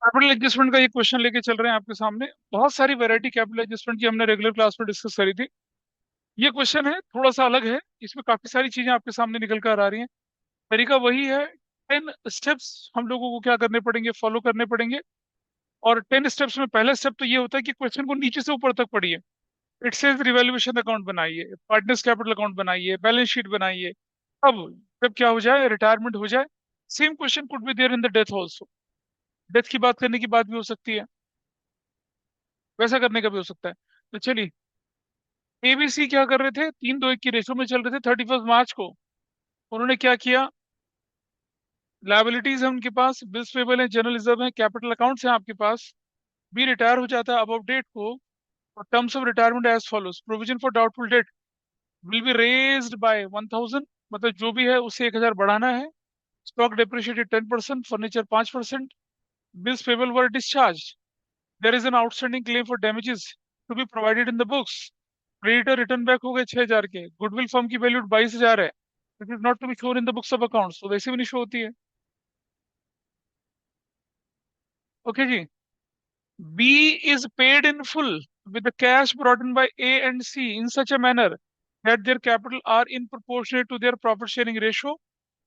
Capital adjustment का ये question लेके चल रहे हैं आपके सामने। बहुत सारी वैरायटी कैपिटल एडजस्टमेंट की हमने रेगुलर क्लास में डिस्कस करी थी। ये क्वेश्चन है थोड़ा सा अलग है। इसमें काफी सारी चीजें आपके सामने निकल कर आ रही हैं। तरीका वही है। 10 स्टेप्स हम लोगों को क्या करने पड़ेंगे, फॉलो करने पड़ेंगे। और 10 स्टेप्स में पहला स्टेप तो ये होता है कि क्वेश्चन को नीचे से ऊपर तक पढ़िए। इट सेज रिवैल्यूएशन अकाउंट बनाइए, पार्टनर्स कैपिटल अकाउंट बनाइए, बैलेंस शीट बनाइए। अब जब क्या हो जाए, रिटायरमेंट हो जाए, same question could be there in the death also. Death की बात करने की बात भी हो सकती है, वैसा करने का भी हो सकता है। तो चलिए, एबीसी क्या कर रहे थे, 3-2-1 की रेशो में चल रहे थे 31 मार्च को। उन्होंने क्या किया, लाइबिलिटीज है उनके पास, बिल्स पेबल है, जनरल रिजर्व है, कैपिटल अकाउंट्स है आपके पास। बी रिटायर हो जाता है अब डेट को। और terms of retirement age follows, provision for doubtful debt will be raised by 1000, मतलब जो भी है उससे 1000 बढ़ाना है। Stock depreciated 10%, furniture 5%। Bills payable were discharge. There is an outstanding claim for damages to be provided in the books. Creditor return back हो गए 6000 के। गुडविल फर्म की वैल्यू 22,000 है। It is not to be shown in the books of accounts, तो वैसे भी नहीं show होती है। ओके जी। B is paid in full with the cash brought in by A and C in such a manner that their capital are in proportionate to their profit sharing ratio,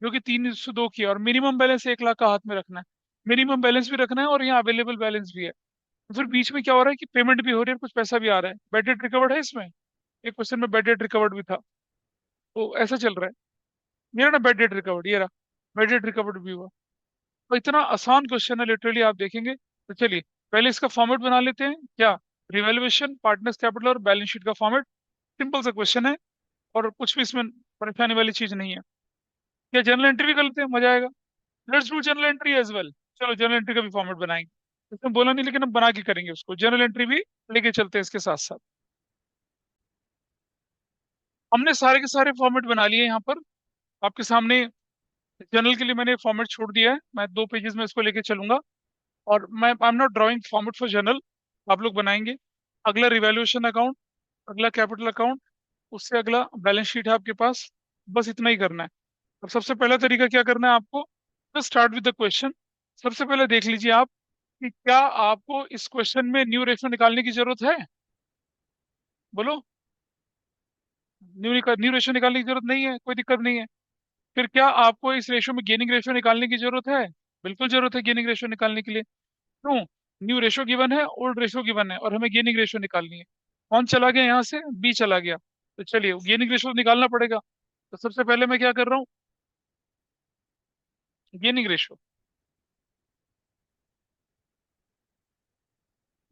जो कि 3:2 की है। और minimum balance 1 lakh का हाथ में रखना है। मिनिमम बैलेंस भी रखना है और यहाँ अवेलेबल बैलेंस भी है। तो फिर बीच में क्या हो रहा है कि पेमेंट भी हो रही है, कुछ पैसा भी आ रहा है। बैड डेट रिकवर्ड है इसमें। एक क्वेश्चन में बैड डेट रिकवर्ड भी था। तो ऐसा चल रहा है। मेरा ना बैड डेट रिकवर्ड, ये रहा। बैड डेट रिकवर्ड भी हुआ। तो इतना आसान क्वेश्चन है, लिटरली आप देखेंगे। तो चलिए, पहले इसका फॉर्मेट बना लेते हैं क्या। रिवैल्यूएशन, पार्टनर्स कैपिटल और बैलेंस शीट का फॉर्मेट। सिंपल सा क्वेश्चन है और कुछ भी इसमें परेशानी वाली चीज नहीं है। क्या जनरल एंट्री भी कर लेते हैं, मजा आएगा। Let's do general entry as well. चलो जनरल एंट्री का भी फॉर्मेट बनाएंगे। इसमें बोला नहीं, लेकिन हम बना के करेंगे उसको। जनरल एंट्री भी लेके चलते हैं इसके साथ साथ। हमने सारे के सारे फॉर्मेट बना लिए यहाँ पर आपके सामने। जनरल के लिए मैंने फॉर्मेट छोड़ दिया है, मैं 2 पेजेस में इसको लेके चलूंगा। और मैं I am not drawing format for general, आप लोग बनाएंगे। अगला रिवैल्यूएशन अकाउंट, अगला कैपिटल अकाउंट, उससे अगला बैलेंस शीट है आपके पास। बस इतना ही करना है। अब सबसे पहला तरीका क्या करना है आपको, just start with the question. सबसे पहले देख लीजिए आप कि क्या आपको इस क्वेश्चन में न्यू रेशो निकालने की जरूरत है। बोलो। न्यू रेशो निकालने की जरूरत नहीं है, कोई दिक्कत नहीं है। फिर क्या आपको इस रेशो में गेनिंग रेशो निकालने की जरूरत है। बिल्कुल जरूरत है गेनिंग रेशो निकालने के लिए। क्यों, न्यू रेशो गिवन है, ओल्ड रेशो गिवन है, और हमें गेनिंग रेशो निकालनी है। कौन चला गया यहाँ से, बी चला गया। तो चलिए गेनिंग रेशो निकालना पड़ेगा। तो सबसे पहले मैं क्या कर रहा हूँ, गेनिंग रेशो।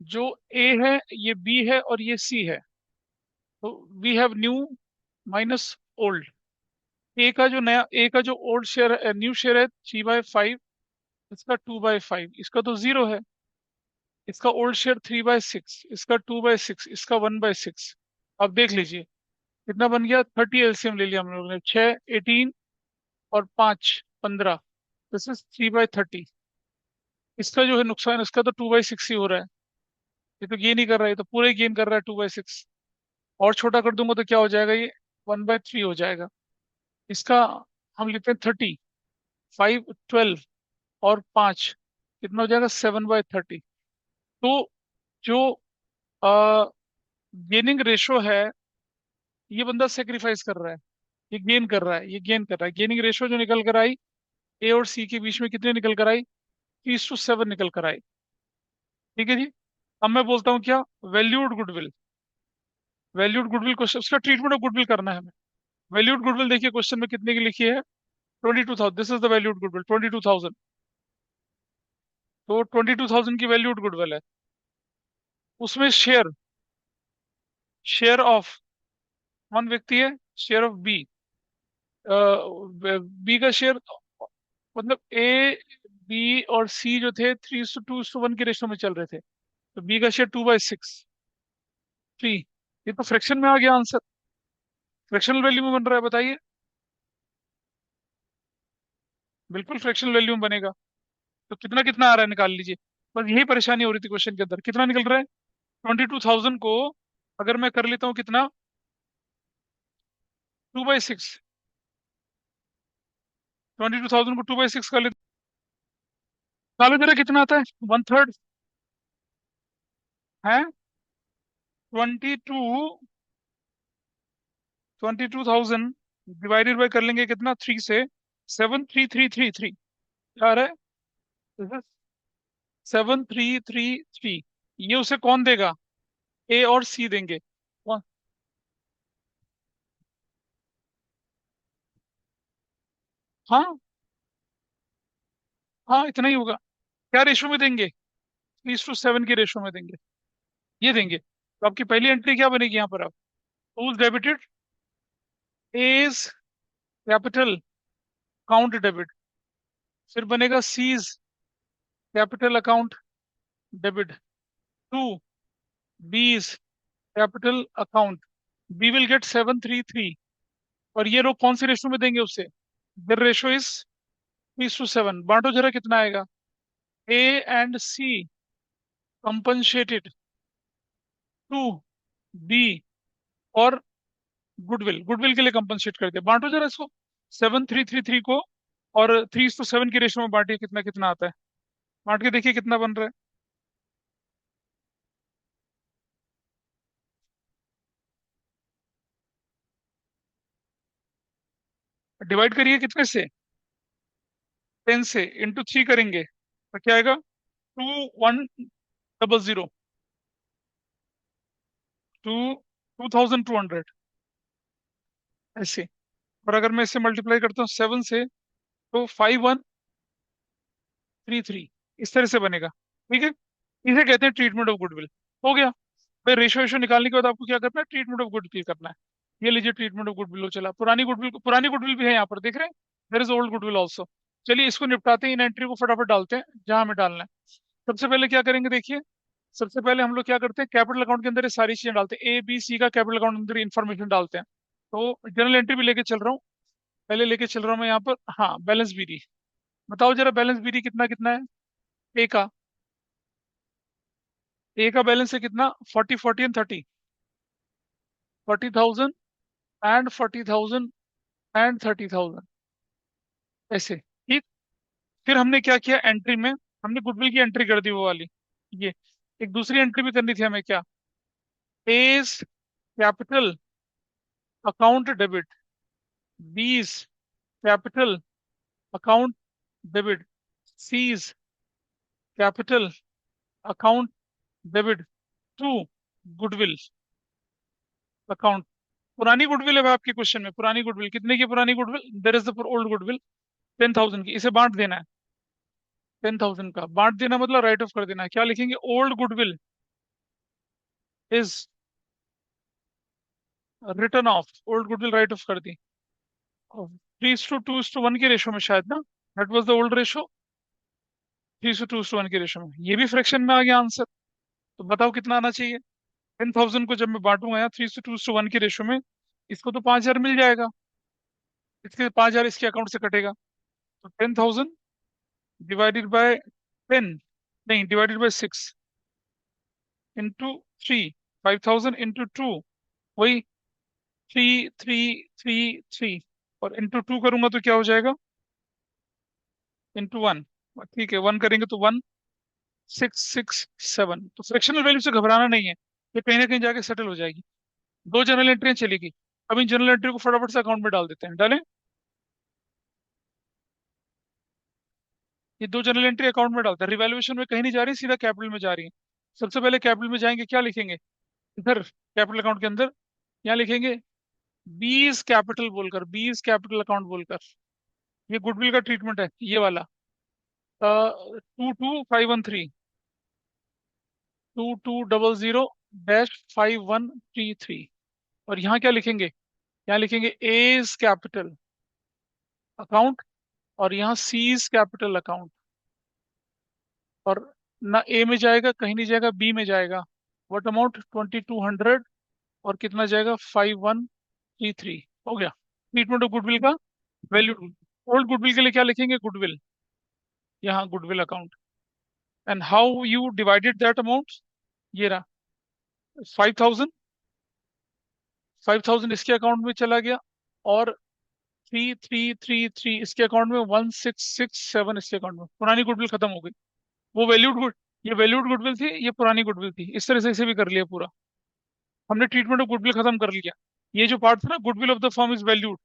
जो ए है, ये बी है और ये सी है। तो we have new minus old. A का जो ओल्ड शेयर है, न्यू शेयर है 3/5। इसका 2/5, इसका तो 0 है। इसका ओल्ड शेयर 3/6, इसका 2/6, इसका 1/6। अब देख लीजिए कितना बन गया। 30 एलसीएम ले लिया हम लोग ने। 6 18 और 5 15। This is 3/30। इसका जो है नुकसान, इसका तो 2/6 ही हो रहा है। ये तो गेन ही कर रहा है, ये तो पूरा ही गेन कर रहा है 2/6। और छोटा कर दूंगा तो क्या हो जाएगा ये, 1/3 हो जाएगा। इसका हम लेते हैं 30। 5 12 और 5 कितना हो जाएगा, 7/30। तो जो गेनिंग रेशो है, ये बंदा सेक्रीफाइस कर रहा है। ये गेन कर रहा है, ये गेन कर रहा है। गेनिंग रेशो जो निकल कर आई, ए और सी के बीच में कितने निकल कर आई, 3:7 निकल कर आई। ठीक है जी। अब मैं बोलता हूँ क्या, valued goodwill. Valued goodwill question, उसका ट्रीटमेंट ऑफ गुडविल करना है हमें। वैल्यूड गुडविल देखिए क्वेश्चन में कितने की लिखी है, 22,000। This is the valued goodwill, 22,000। तो 22,000 की वैल्यूड गुडविल है। उसमें शेयर, शेयर ऑफ वन व्यक्ति है, शेयर ऑफ बी। बी का शेयर, मतलब ए बी और सी जो थे 3:2:1 के रेशो में चल रहे थे। तो बी का शेयर 2/6, 3। ये तो फ्रैक्शन में आ गया आंसर, फ्रैक्शनल वैल्यू में बन रहा है, बताइए। बिल्कुल फ्रैक्शनल वैल्यू में बनेगा। तो कितना कितना आ रहा है, निकाल लीजिए। बस यही परेशानी हो रही थी क्वेश्चन के अंदर, कितना निकल रहा है। 22,000 को अगर मैं कर लेता हूँ कितना, 2/6। 22,000 को 2/6 कर लेता निकालो जरा कितना आता है, वन थर्ड है 22, 22,000 डिवाइडेड बाय कर लेंगे कितना, थ्री से, 73333 क्या आ रहा है, 7333। ये उसे कौन देगा, ए और सी देंगे। कौन? हाँ हाँ इतना ही होगा। क्या रेशो में देंगे, 3:7 के रेशो में देंगे, ये देंगे। तो आपकी पहली एंट्री क्या बनेगी यहाँ पर, आप two's debited, A's capital account debit, फिर बनेगा C's capital account debit, to B's capital account, B will get 733। और ये लोग कौन से रेशो में देंगे उससे, द रेशो इज 3:7। बांटो जरा कितना आएगा, A and C compensated to B और गुडविल, गुडविल के लिए कंपनसेट कर दिया। बांटो जरा इसको, 7,333 को, और 3:7 की रेशो में बांटिए, कितना कितना आता है, बांट के देखिए कितना बन रहा है। डिवाइड करिए कितने से, 10 से, इंटू 3 करेंगे तो क्या आएगा, 2100, टू 2,200 ऐसे। और अगर मैं इससे मल्टीप्लाई करता हूँ 7 से, तो 5133, इस तरह से बनेगा। ठीक है, इसे कहते हैं ट्रीटमेंट ऑफ गुडविल। हो गया। फिर रेशो रेशो निकालने के बाद आपको क्या करना है, ट्रीटमेंट ऑफ गुडविल करना है। ये लीजिए ट्रीटमेंट ऑफ गुडविल चला, पुरानी गुडविल भी है यहाँ पर, देख रहे हैं, there is old goodwill also. चलिए इसको निपटाते हैं, इन एंट्री को फटाफट डालते हैं जहां हमें डालना है। सबसे पहले क्या करेंगे देखिए, सबसे पहले हम लोग क्या करते हैं, कैपिटल अकाउंट के अंदर ये सारी चीजें डालते हैं, ए बी सी का कैपिटल अकाउंट के अंदर इन्फॉर्मेशन डालते हैं। तो जनरल एंट्री भी लेके चल रहा हूँ, पहले लेके चल रहा हूँ मैं यहाँ पर। हाँ, बैलेंस बीडी, बताओ जरा बैलेंस बीडी कितना कितना है, ए का, ए का बैलेंस है कितना, 40, 40 एंड 30, 40,000 एंड 40,000 एंड 30,000 ऐसे। ठीक, फिर हमने क्या किया एंट्री में, हमने गुडविल की एंट्री कर दी वो वाली। ये एक दूसरी एंट्री भी करनी थी हमें, क्या, A's capital account debit, B's capital account debit, C's capital account debit, to goodwill account. पुरानी गुडविल है भाई आपके क्वेश्चन में, पुरानी गुडविल कितने की, पुरानी goodwill, there is the old goodwill 10,000 की, इसे बांट देना है। 10,000 का बांट देना मतलब राइट ऑफ कर देना है। क्या लिखेंगे, old goodwill is return of, old goodwill right of कर दी। 3:2:1 के रेशो में शायद ना, that was the old ratio, 3:2:1 के रेशो में। ये भी फ्रैक्शन में आ गया आंसर। तो बताओ कितना आना चाहिए, 10,000 को जब मैं बांटूंगा यहाँ 3:2:1 के रेशो में, इसको तो 5,000 मिल जाएगा, इसके 5,000 इसके अकाउंट से कटेगा। तो 10,000 डिवाइडेड बाय 10, नहीं डिवाइडेड बाय 6 इंटू 3, 5,000 इंटू 2, वही 3,333, और इंटू 2 करूंगा तो क्या हो जाएगा, इंटू 1। ठीक है, 1 करेंगे तो 1,667। तो फ्रैक्शनल वैल्यू से घबराना नहीं है, ये कहीं ना कहीं जाके सेटल हो जाएगी। दो जनरल एंट्रियां चलेगी। अब इन जनरल एंट्री को फटाफट से अकाउंट में डाल देते हैं, डालें। ये दो जनरल एंट्री अकाउंट में डालते हैं, रिवैल्यूएशन में कहीं नहीं जा रही, सीधा कैपिटल में जा रही है। सबसे पहले कैपिटल में जाएंगे, क्या लिखेंगे इधर कैपिटल अकाउंट के अंदर, यहाँ लिखेंगे बीज कैपिटल बोलकर, बीज कैपिटल अकाउंट बोलकर। ये गुडविल का ट्रीटमेंट है ये वाला, 22,513, 2200-5133। और यहाँ क्या लिखेंगे, यहाँ लिखेंगे एज कैपिटल अकाउंट, और यहाँ सीज कैपिटल अकाउंट। और ना ए में जाएगा, कहीं नहीं जाएगा, बी में जाएगा। व्हाट अमाउंट, 2,200, और कितना जाएगा, 5,133। हो गया ट्रीटमेंट ऑफ गुडविल का वैल्यू। ओल्ड गुडविल के लिए क्या लिखेंगे, गुडविल, यहाँ goodwill account. And how you divided that amount, ये रहा 5,000, 5,000 इसके अकाउंट में चला गया, और 3 3 3 3, इसके अकाउंट में 1667, इसके अकाउंट में पुरानी गुडविल खत्म हो गई। वो वैल्यूड गुड, ये वैल्यूड गुडविल थी, ये पुरानी गुडविल थी, इस तरह से इसे भी कर लिया पूरा। हमने ट्रीटमेंट ऑफ गुडविल खत्म कर लिया। ये जो पार्ट था ना, goodwill of the firm is valued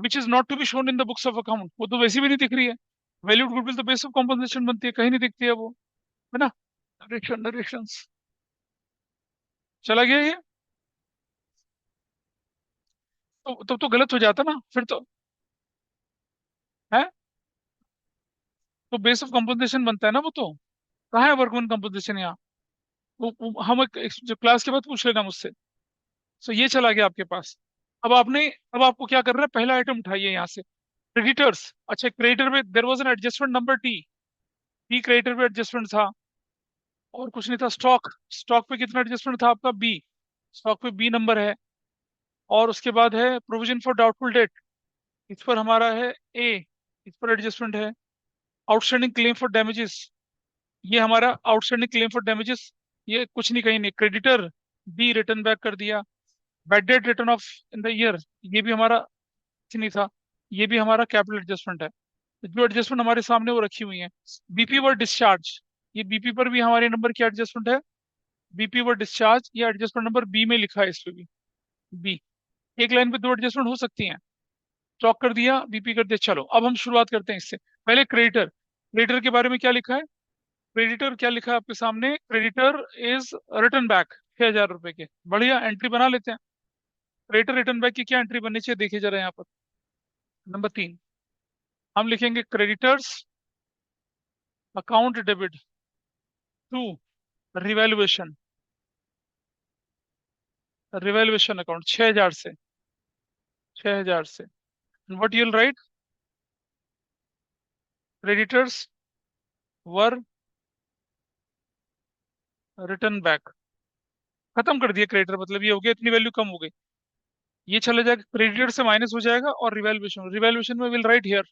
which is not to be shown in the books of account, वो तो वैसे भी नहीं दिख रही है। वैल्यूड गुडविल तो बेस ऑफ कॉम्पनसेशन बनती है, कहीं नहीं दिखती है वो, है ना। नरेशंस चला गया ये। तो गलत हो जाता ना फिर तो, है। तो बेस ऑफ कॉम्पनसेशन बनता है ना वो तो। कहाँ है वर्कमैन कॉम्पोजिशन यहाँ? हम जो क्लास के बाद पूछ लेना मुझसे। सो ये चला गया आपके पास। अब आपने, अब आपको क्या करना है, पहला आइटम उठाइए यहाँ से, क्रेडिटर्स। अच्छा, क्रेडिटर में there was an adjustment number T, T creditor पे एडजस्टमेंट था, और कुछ नहीं था। स्टॉक, स्टॉक पे कितना एडजस्टमेंट था आपका? बी, स्टॉक पे बी नंबर है। और उसके बाद है प्रोविजन फॉर डाउटफुल डेट, इस पर हमारा है ए, इस पर एडजस्टमेंट है। आउटस्टैंडिंग क्लेम फॉर डैमेजेस, ये हमारा आउटस्टैंडिंग क्लेम फॉर डैमेजेस, ये कुछ नहीं, कहीं नहीं, क्रेडिटर बी रिटर्न बैक कर दिया। Bad debt return of in the year, ये भी हमारा कुछ नहीं था, ये भी हमारा कैपिटल एडजस्टमेंट है। तो जो एडजस्टमेंट हमारे सामने वो रखी हुई है। बीपी वर डिस्चार्ज, ये बीपी पर भी हमारे नंबर की एडजस्टमेंट है। बीपी वर डिस्चार्ज, ये एडजस्टमेंट नंबर बी में लिखा है, इस पे भी बी। एक लाइन पे दो एडजस्टमेंट हो सकती हैं। स्टॉक कर दिया, बीपी कर दिया। चलो अब हम शुरुआत करते हैं इससे। पहले क्रेडिटर, क्रेडिटर के बारे में क्या लिखा है? क्रेडिटर क्या लिखा है आपके सामने? क्रेडिटर इज रिटर्न बैक 6,000 रुपए के। बढ़िया, एंट्री बना लेते हैं। क्रेडिटर रिटर्न बैक की क्या एंट्री बननी चाहिए, देखिए जरा यहाँ पर। नंबर 3, हम लिखेंगे creditors account debit to revaluation, revaluation account 6,000 से, 6,000 से। What you'll write? Creditors were return back, खत्म कर दिया क्रेडिटर, मतलब ये हो गया, इतनी वैल्यू कम हो गई। ये चला जाएगा, क्रेडिटर से माइनस हो जाएगा, और रिवैल्यूएशन, रिवैल्यूएशन में विल राइट हियर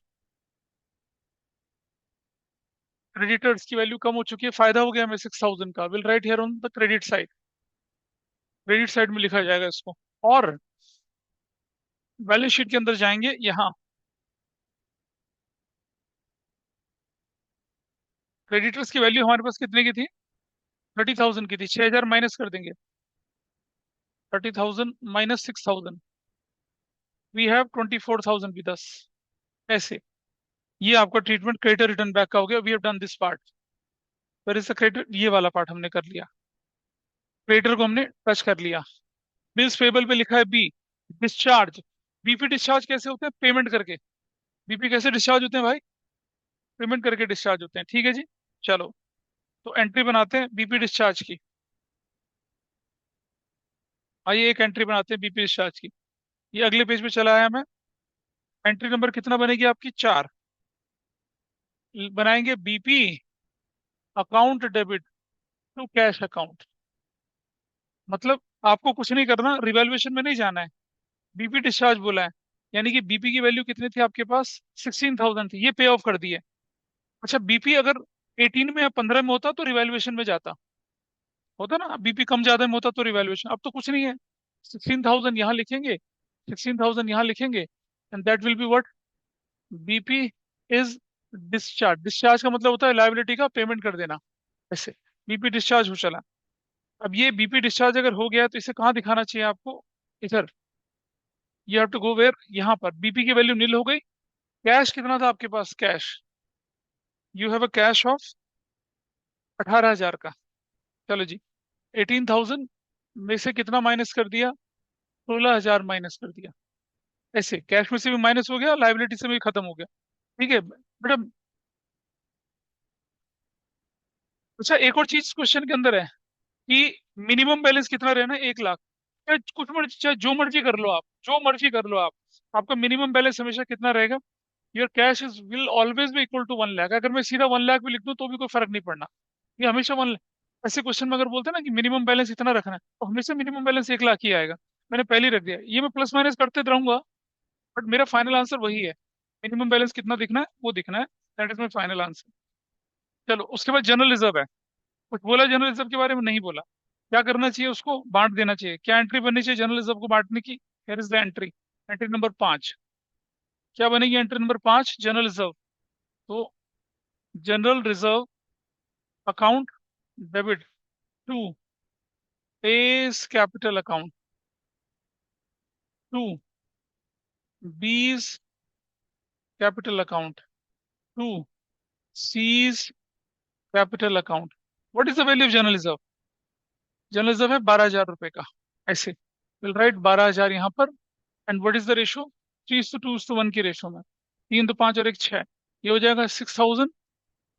क्रेडिटर्स की वैल्यू कम हो चुकी है, फायदा हो गया हमें 6,000 का, will write here on the credit side, credit side में लिखा जाएगा इसको। और बैलेंस शीट के अंदर जाएंगे यहाँ, क्रेडिटर्स की वैल्यू हमारे पास कितने की थी? 30,000 की थी, 6,000 माइनस कर देंगे। 30,000 minus 6,000, we have 24,000 with us, ऐसे। ये आपका ट्रीटमेंट क्रेडिटर रिटर्न बैक का हो गया। We have done this part. फिर इस क्रेडिटर, ये वाला पार्ट हमने कर लिया, क्रेडिटर को हमने टच कर लिया। बिल्स पेबल पे लिखा है बी, डिस्चार्ज। बीपी डिस्चार्ज कैसे होते हैं? पेमेंट करके। बीपी कैसे डिस्चार्ज होते हैं भाई? पेमेंट करके डिस्चार्ज होते हैं, ठीक है जी। चलो, तो एंट्री बनाते हैं बीपी डिस्चार्ज की। आइए एक एंट्री बनाते हैं बीपी डिस्चार्ज की। ये अगले पेज पे चला आया मैं। एंट्री नंबर कितना बनेगी आपकी? 4। बनाएंगे BP account debit to cash account. मतलब आपको कुछ नहीं करना, रिवैल्यूएशन में नहीं जाना है, बीपी डिस्चार्ज बोला है। यानी कि बीपी की वैल्यू कितनी थी आपके पास? 16,000 थी, ये पे ऑफ कर दिए। अच्छा, बीपी अगर 18 में या 15 में होता तो रिवैल्यूएशन में जाता, होता ना। बीपी कम ज्यादा में होता तो रिवैल्यूएशन, अब तो कुछ नहीं है। 16,000 यहाँ लिखेंगे, 16,000 यहाँ लिखेंगे, and that will be what? BP is discharge. Discharge का मतलब होता है लायबिलिटी का पेमेंट कर देना, ऐसे। बीपी डिस्चार्ज हो चला। अब ये बीपी डिस्चार्ज अगर हो गया तो इसे कहाँ दिखाना चाहिए आपको? इधर। You have to go where, यहाँ पर बीपी की वैल्यू नील हो गई। कैश कितना था आपके पास? Cash, you have a cash of 18,000 का। चलो जी, 18,000 में से कितना माइनस कर दिया? 16,000 माइनस कर दिया। ऐसे कैश में से भी माइनस हो गया, लाइबिलिटी से भी खत्म हो गया। ठीक है बेटा। अच्छा, एक और चीज क्वेश्चन के अंदर है कि मिनिमम बैलेंस कितना रहना है? 1 लाख। चाहे कुछ मर्जी, चाहे जो मर्जी कर लो आप, जो मर्जी कर लो आप, आपका मिनिमम बैलेंस हमेशा कितना रहेगा? Your cash is will always be equal to 1 lakh. अगर मैं सीधा 1 लाख भी लिख दूं तो भी कोई फर्क नहीं पड़ना, ये हमेशा 1 लाख। ऐसे क्वेश्चन में अगर बोलते हैं ना कि मिनिमम बैलेंस इतना रखना है, तो हमेशा मिनिमम बैलेंस 1 लाख ही आएगा। मैंने पहले ही रख दिया, ये मैं प्लस माइनस करते रहूंगा, बट मेरा फाइनल आंसर वही है। मिनिमम बैलेंस कितना दिखना है वो दिखना है, that is my final answer. चलो, उसके बाद जनरल रिजर्व है। कुछ बोला जनरल रिजर्व के बारे में? नहीं बोला। क्या करना चाहिए? उसको बांट देना चाहिए। क्या एंट्री बननी चाहिए जनरल रिजर्व को बांटने की? Here is the entry, entry number 5। क्या बनेगी एंट्री नंबर 5, जनरल रिजर्व। तो general reserve account debit to A's capital account to B's capital account to C's capital account. What is the value of general reserve? General reserve है 12,000 रुपए का। ऐसे will write 12,000 यहाँ पर। And what is the ratio? 3:2:1 की ratio में। 3 तो 5 और एक 6, ये हो जाएगा 6,000।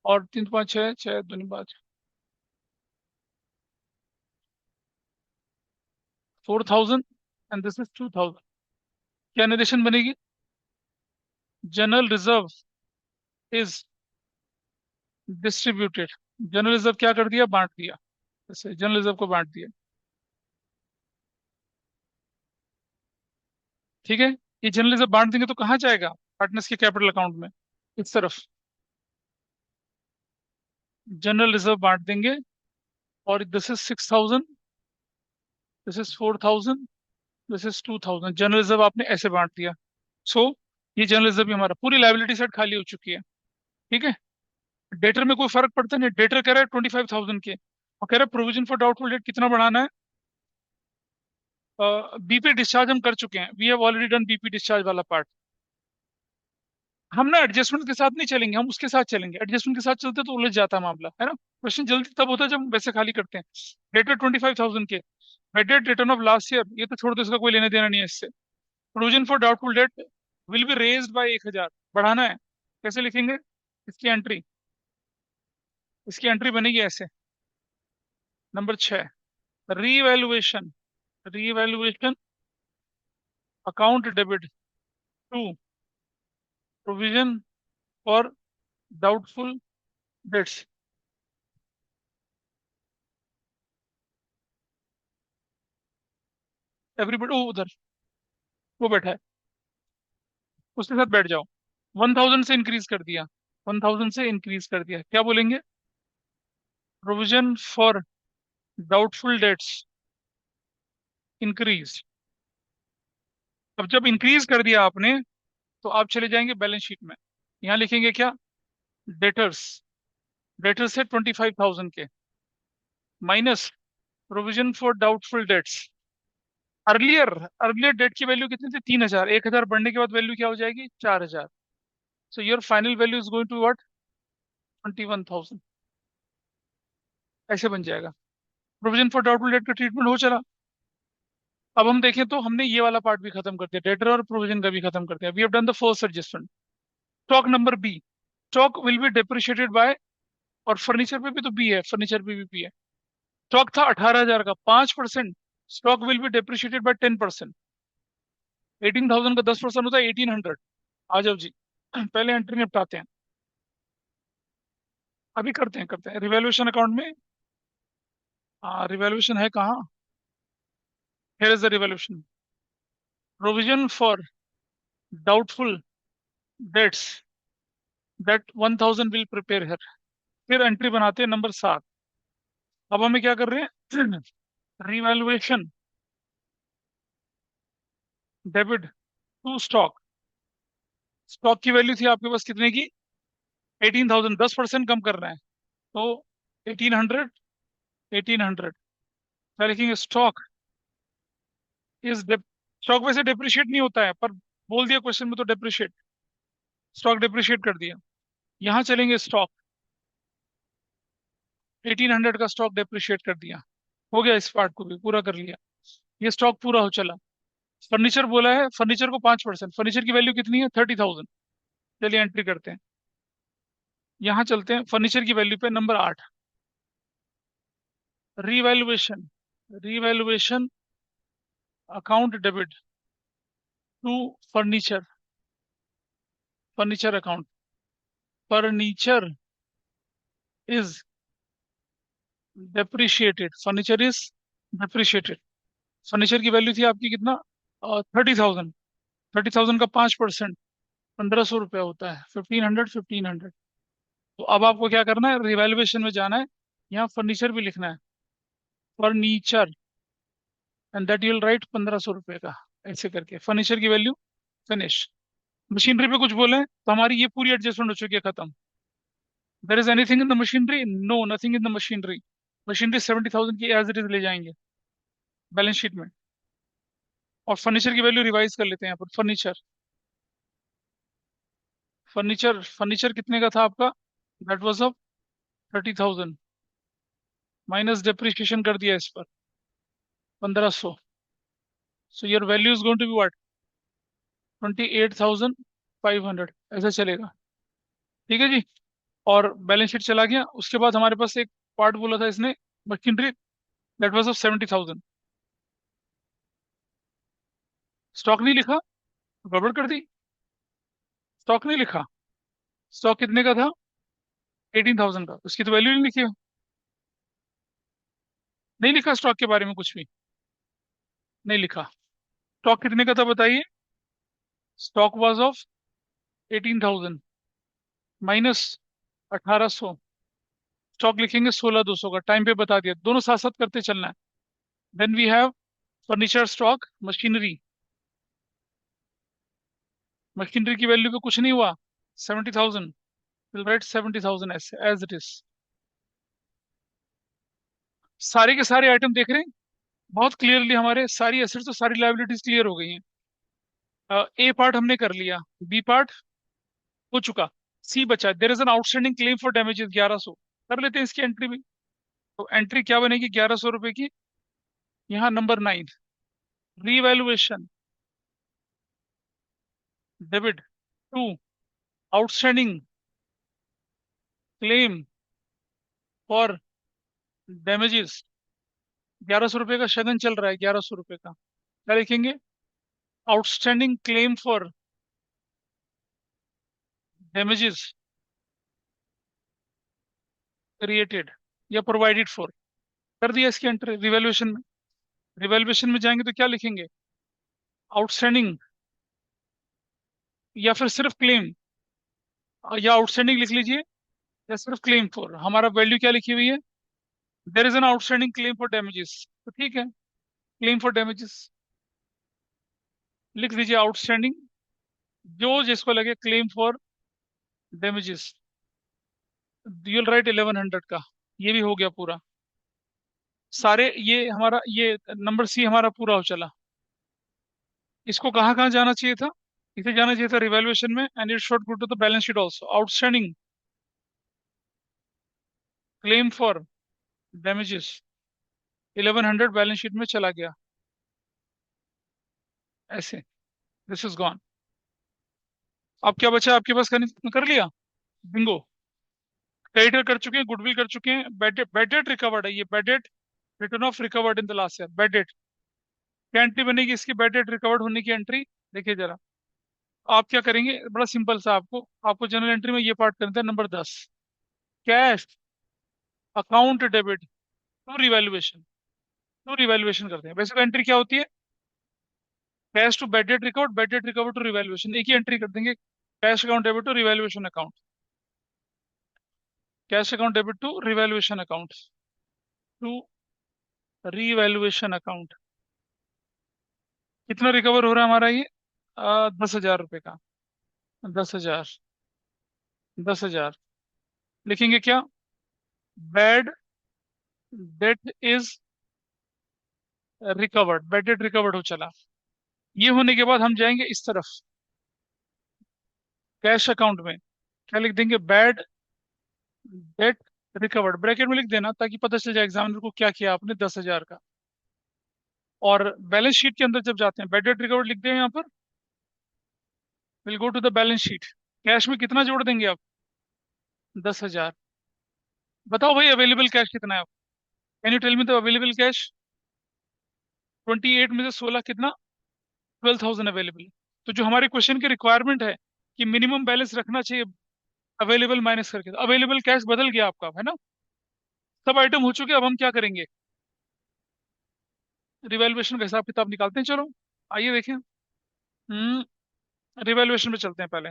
और 3 तो 5 6, 6 दूनी 5, 4,000 एंड दिस इज 2,000। क्या नरेशन बनेगी? General reserve is distributed. General reserve क्या कर दिया? बांट दिया। जैसे जनरल रिजर्व को बांट दिया। ठीक है। ये जनरल रिजर्व बांट देंगे तो कहाँ जाएगा? पार्टनर्स के कैपिटल अकाउंट में, इस तरफ जनरल रिजर्व बांट देंगे। और this is 6,000, this is 4,000, this is 2,000। General reserve आपने ऐसे बांट दिया। सो ये जनरल रिजर्व भी हमारा, पूरी लाइबिलिटी साइड खाली हो चुकी है। ठीक है। डेटर में कोई फर्क पड़ता नहीं। डेटर कह रहा है 25,000 के, और कह रहा है प्रोविजन फॉर डाउटफुल डेट कितना बढ़ाना है? बीपी डिस्चार्ज हम कर चुके हैं, we have already done BP discharge वाला पार्ट। हम ना एडजस्टमेंट के साथ नहीं चलेंगे, हम उसके साथ चलेंगे। एडजस्टमेंट के साथ चलते तो उलझ जाता मामला, है ना। क्वेश्चन जल्दी तब होता है जब हम वैसे खाली करते हैं। डेटर 25,000 के, debt return of last year, ये तो छोड़ दो, इसका कोई लेना देना नहीं है इससे। Provision for doubtful debt will be raised bye 1,000, बढ़ाना है। कैसे लिखेंगे इसकी एंट्री? इसकी एंट्री बनेगी ऐसे। Number 6, revaluation. Revaluation account debit to provision for doubtful debts. Everybody, ओ उधर वो बैठा है, उसके साथ बैठ जाओ। 1,000 से इंक्रीज कर दिया, 1,000 से इंक्रीज कर दिया। क्या बोलेंगे? Provision for doubtful dates increase. अब जब इंक्रीज कर दिया आपने, तो आप चले जाएंगे बैलेंस शीट में। यहाँ लिखेंगे क्या? डेटर्स। डेटर्स है 25,000 के, minus provision for doubtful debts. Earlier, earlier debt की वैल्यू कितनी थी? 3,000। 1,000 बढ़ने के बाद वैल्यू क्या हो जाएगी? 4,000। So your final value is going to what? 21,000। ऐसे बन जाएगा। प्रोविजन फॉर डाउटफुल डेट का ट्रीटमेंट हो चला। अब हम देखें तो हमने ये वाला पार्ट भी खत्म कर दिया, डेटर और प्रोविजन का भी खत्म कर दिया। We have done the first adjustment. Stock number B, stock will be depreciated by, और फर्नीचर पे भी तो बी है, फर्नीचर पे भी बी है। स्टॉक था 18,000 का, 5%। Stock will be depreciated by 10%। 18,000 का 10% होता है 1,800। आ जाओ जी, पहले एंट्री निपटाते हैं। अभी करते हैं रिवैल्यूएशन अकाउंट में। रिवैल्यूएशन है कहाँ? Here is the revaluation. Provision for doubtful dates, that 1,000 will prepare here. फिर एंट्री बनाते हैं नंबर 7। अब हमें क्या कर रहे हैं? Revaluation debit to stock. Stock की वैल्यू थी आपके पास कितने की? 18,000। 10% कम कर रहे हैं, तो 1,800। 1,800 क्या लिखेंगे? स्टॉक इज, स्टॉक वैसे डेप्रिशिएट नहीं होता है, पर बोल दिया क्वेश्चन में तो डेप्रिशिएट। स्टॉक डेप्रिशिएट कर दिया। यहाँ चलेंगे स्टॉक, 1,800 का स्टॉक डेप्रिशिएट कर दिया। हो गया, इस पार्ट को भी पूरा कर लिया। ये स्टॉक पूरा हो चला। फर्नीचर बोला है, फर्नीचर को 5%। फर्नीचर की वैल्यू कितनी है? 30,000। चलिए एंट्री करते हैं। यहाँ चलते हैं फर्नीचर की वैल्यू पे, number 8। Revaluation, revaluation account debit to furniture, furniture account. Furniture is depreciated, furniture is depreciated. Furniture की वैल्यू थी आपकी कितना? 30,000। 30,000 का 5% 1,500 रुपया होता है। 1,500, 1,500। तो अब आपको क्या करना है? रिवैल्यूएशन में जाना है, यहाँ फर्नीचर भी लिखना है, furniture, and that you will write 1,500 रुपये का। ऐसे करके फर्नीचर की वैल्यू फिनिश। मशीनरी पे कुछ बोले तो हमारी ये पूरी एडजस्टमेंट हो चुकी है, खत्म। There is anything in the machinery? No, nothing in the machinery. Machinery 70,000 की एज इट इज ले जाएंगे बैलेंस शीट में। और फर्नीचर की वैल्यू रिवाइज कर लेते हैं यहाँ पर। फर्नीचर, फर्नीचर फर्नीचर कितने का था आपका? That was of 30,000, minus depreciation कर दिया इस पर 1,500। So your value is going to be what? 28,500, ऐसा चलेगा। ठीक है जी। और बैलेंस शीट चला गया। उसके बाद हमारे पास एक पार्ट बोला था इसने, machinery, that was of 70,000। Stock नहीं लिखा, गड़बड़ कर दी। स्टॉक नहीं लिखा। स्टॉक कितने का था? 18,000 का। उसकी तो वैल्यू नहीं लिखी। नहीं लिखा स्टॉक के बारे में कुछ भी? नहीं लिखा। स्टॉक कितने का था बताइए? Stock was of 18,000 minus 1,800। Stock लिखेंगे 16,200 का। टाइम पे बता दिया, दोनों साथ साथ करते चलना है। Then we have furniture stock machinery. Machinery की वैल्यू पे कुछ नहीं हुआ, 70,000। Will write 70,000 as it is. सारे के सारे आइटम देख रहे हैं बहुत क्लियरली। हमारे सारी एसेट्स और सारी लाइबिलिटीज क्लियर हो गई हैं। ए पार्ट हमने कर लिया, बी पार्ट हो चुका, सी बचा। There is an outstanding claim for damages 1100। कर लेते हैं इसकी एंट्री भी। तो एंट्री क्या बनेगी 1,100 रुपए की? यहाँ number 9, revaluation, debit to outstanding claim for damages. 1,100 रुपए का शगन चल रहा है, 1,100 रुपए का। क्या लिखेंगे? Outstanding claim for damages created या प्रोवाइडेड फॉर। कर दिया इसकी एंट्री रिवैल्यूएशन में। रिवैल्यूएशन में जाएंगे तो क्या लिखेंगे? आउटस्टैंडिंग, या फिर सिर्फ क्लेम, या आउटस्टैंडिंग लिख लीजिए, या सिर्फ क्लेम फॉर। हमारा वैल्यू क्या लिखी हुई है? There is an outstanding claim for damages, तो ठीक है, क्लेम फॉर डैमेजेस लिख दीजिए। आउटस्टैंडिंग, जो जिसको लगे, claim for damages. You'll right 1,100 का। ये भी हो गया पूरा। सारे ये हमारा ये नंबर सी हमारा पूरा हो चला। इसको कहाँ कहाँ जाना चाहिए था? इसे जाना चाहिए था रिवैल्यूएशन में, and it should go to the balance sheet also. Outstanding claim for damages 1,100 balance sheet में चला गया, ऐसे। This is gone. अब क्या बचा आपके पास? कर लिया, बिंगो। क्रेडिटर कर चुके हैं, गुडविल कर चुके हैं, बैड डेट रिकवर्ड है। ये bad debt return of recovered in the last year. Bad debt क्या एंट्री बनेगी इसकी? बैड डेट रिकवर्ड होने की एंट्री। देखिए जरा, आप क्या करेंगे? बड़ा सिंपल सा। आपको आपको जनरल एंट्री में ये पार्ट करना है, number 10, cash account debit to revaluation. To revaluation करते हैं। वैसे तो एंट्री क्या होती है? Cash to bad debt recovered, bad debt recovered to revaluation, एक ही एंट्री कर देंगे। Cash account debit to revaluation account. Cash account debit to revaluation account, to revaluation account. कितना रिकवर हो रहा है हमारा ये? 10,000 रुपये का। 10,000, 10,000। लिखेंगे क्या? Bad debt is recovered. Bad debt recovered हो चला। ये होने के बाद हम जाएंगे इस तरफ, कैश अकाउंट में। क्या लिख देंगे? बैड डेट रिकवर्ड, ब्रैकेट में लिख देना ताकि पता चल जाए एग्जामिनर को क्या किया आपने 10,000 का। और बैलेंस शीट के अंदर जब जाते हैं, बैड डेट रिकवर्ड लिख दें यहाँ पर। Will go to the balance sheet. Cash में कितना जोड़ देंगे आप? 10,000। बताओ भाई अवेलेबल कैश कितना है? Can you tell me the available cash? 28 में से 16 कितना? 12,000 अवेलेबल। तो जो हमारे क्वेश्चन की रिक्वायरमेंट है कि मिनिमम बैलेंस रखना चाहिए, अवेलेबल माइनस करके, तो अवेलेबल कैश बदल गया आपका, है ना? सब आइटम हो चुके, अब हम क्या करेंगे? रिवैल्यूएशन का हिसाब किताब निकालते हैं, चलो। आइए देखें। रिवैल्यूएशन पे चलते हैं पहले।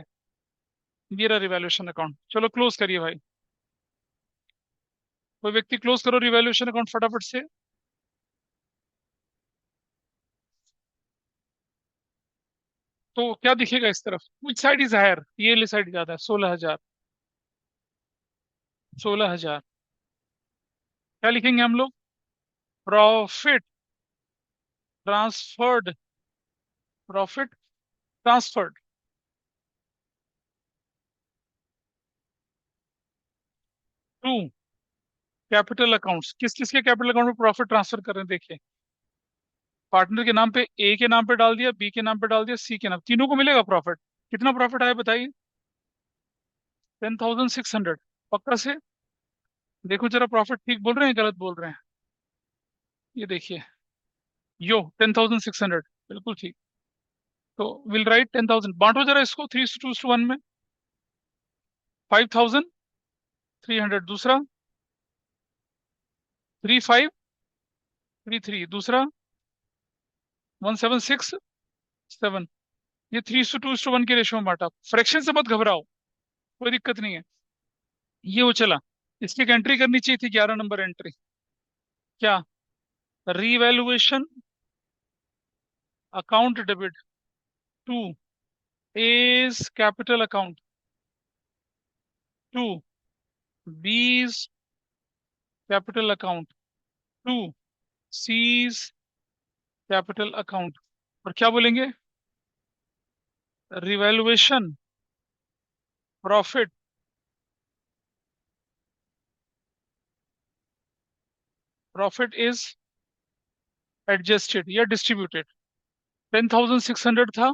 ये रहा रिवैल्यूएशन अकाउंट, चलो क्लोज करिए भाई। कोई व्यक्ति क्लोज करो रिवैल्यूएशन अकाउंट फटाफट से। तो क्या दिखेगा इस तरफ, विच साइड इज हायर, ये ले साइड ज्यादा है, 16,000। 16,000 क्या लिखेंगे हम लोग, profit transferred, profit transferred to capital accounts. किस किस के कैपिटल अकाउंट में प्रॉफिट ट्रांसफर कर रहे हैं देखिए, पार्टनर के नाम पे, ए के नाम पे डाल दिया, बी के नाम पे डाल दिया, सी के नाम, तीनों को मिलेगा प्रॉफिट। कितना प्रॉफिट आया बताइए, 10,600। पक्का से देखो जरा, प्रॉफिट ठीक बोल रहे हैं गलत बोल रहे हैं, ये देखिए, यो 10,600 बिल्कुल ठीक। तो विल राइट 10,000, बांटो जरा इसको 3:1 में। 5,300 दूसरा, 3,533 दूसरा, 1,767। ये 3:1 के रेशो में बांटा, फ्रैक्शन से मत घबराओ, कोई दिक्कत नहीं है। ये वो चला, इसकी एक एंट्री करनी चाहिए थी, 11 नंबर एंट्री। क्या, revaluation account debit to A's capital account to B's capital account to C's capital account. और क्या बोलेंगे, revaluation profit, profit is adjusted या डिस्ट्रीब्यूटेड। 10,600 था,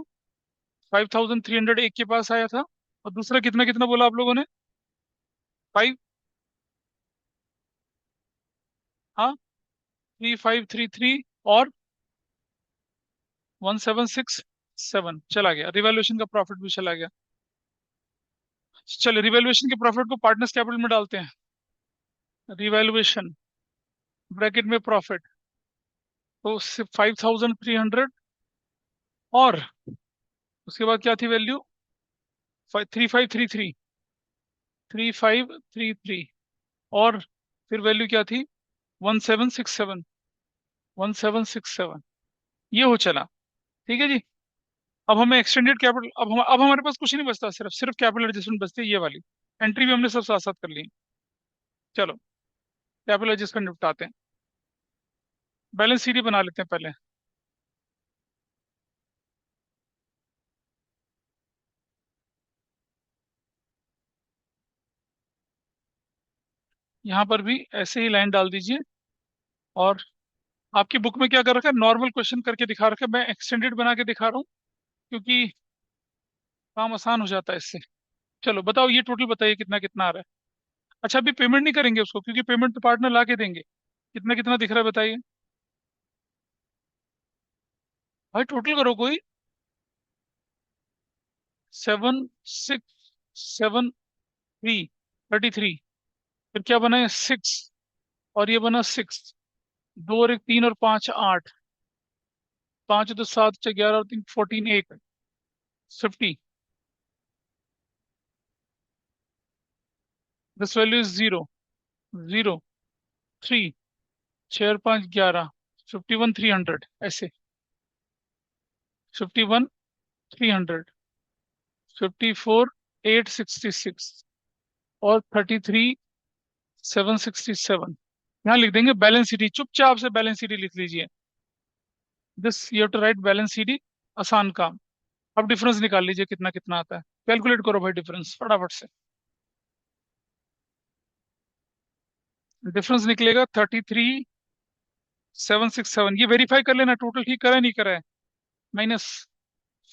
5,300 एक के पास आया था, और दूसरा कितना कितना बोला आप लोगों ने, 5, हाँ, 3,533 और 1,767 चला गया, रिवैल्यूएशन का प्रॉफिट भी चला गया। चलिए रिवैल्यूएशन के प्रॉफिट को पार्टनर्स कैपिटल में डालते हैं, रिवैल्यूएशन ब्रैकेट में प्रॉफिट, तो 5,300 और उसके बाद क्या थी वैल्यू, 3,533, 3,533 और फिर वैल्यू क्या थी, 1,767, 1,767। ये हो चला, ठीक है जी। अब हमें एक्सटेंडेड कैपिटल, अब हमारे पास कुछ नहीं बचता, सिर्फ सिर्फ कैपिटल एडजस्टमेंट बचती है, ये वाली एंट्री भी हमने सब साथ साथ कर ली। चलो कैपिटल एडजस्टमेंट निपटाते हैं, बैलेंस शीट ही बना लेते हैं पहले। यहाँ पर भी ऐसे ही लाइन डाल दीजिए, और आपकी बुक में क्या कर रखा है, नॉर्मल क्वेश्चन करके दिखा रखा है, मैं एक्सटेंडेड बना के दिखा रहा हूँ, क्योंकि काम आसान हो जाता है इससे। चलो बताओ, ये टोटल बताइए कितना कितना आ रहा है। अच्छा अभी पेमेंट नहीं करेंगे उसको, क्योंकि पेमेंट तो पार्टनर ला के देंगे। कितना कितना दिख रहा है बताइए, भाई टोटल करो कोई। 7,673, फिर क्या बना है, 6, और ये बना 6, 2 और 1 3 और 5 8, 5 2 7 6 11 और 3 14, 1 50, दिस वैल्यू इज 0 0 3, 6 और 5 11, 51,300 ऐसे, 51,300, 54,866 और 33,767। यहाँ लिख देंगे बैलेंस शीट, चुपचाप से बैलेंस शीट लिख लीजिए, this you to write balance sheet, आसान काम। अब डिफरेंस निकाल लीजिए कितना कितना आता है, कैलकुलेट करो भाई डिफरेंस फटाफट से। डिफरेंस निकलेगा 33,767, ये वेरीफाई कर लेना टोटल ठीक करा है नहीं करा है। माइनस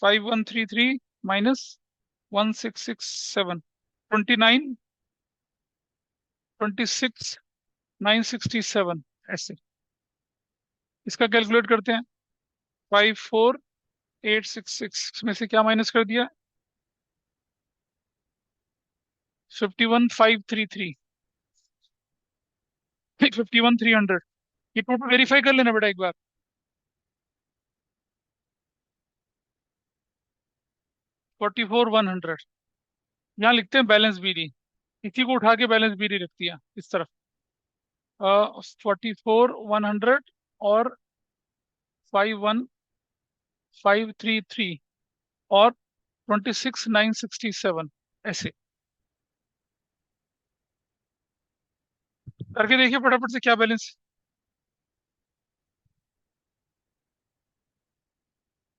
5,133 माइनस 1,667, 29, 26,967 ऐसे। इसका कैलकुलेट करते हैं, 54,866 में से क्या माइनस कर दिया, 51,533, 51,300। ये टोटल वेरीफाई कर लेना बेटा एक बार। 44,100, यहाँ लिखते हैं बैलेंस बीडी, इसी को उठा के बैलेंस बीडी रख दिया इस तरफ। 44,100 और 51,533 और 26,967 ऐसे करके देखिए फटाफट से क्या बैलेंस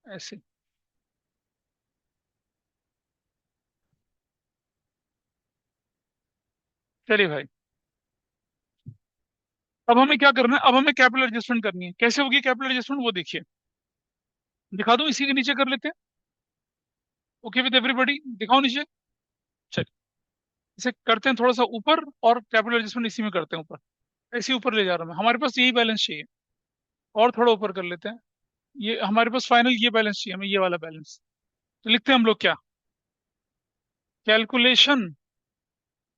ऐसे। चलिए भाई, अब हमें क्या करना है, अब हमें कैपिटल एडजस्टमेंट करनी है। कैसे होगी कैपिटल एडजस्टमेंट वो देखिए, दिखा दूं, इसी के नीचे कर लेते हैं। ओके विद एवरीबॉडी, दिखाओ नीचे। चलिए इसे करते हैं थोड़ा सा ऊपर, और कैपिटल एडजस्टमेंट इसी में करते हैं ऊपर। ऐसे ही ऊपर ले जा रहा हूँ मैं, हमारे पास यही बैलेंस चाहिए। और थोड़ा ऊपर कर लेते हैं। ये हमारे पास फाइनल ये बैलेंस चाहिए हमें, ये वाला बैलेंस। तो लिखते हैं हम लोग क्या, calculation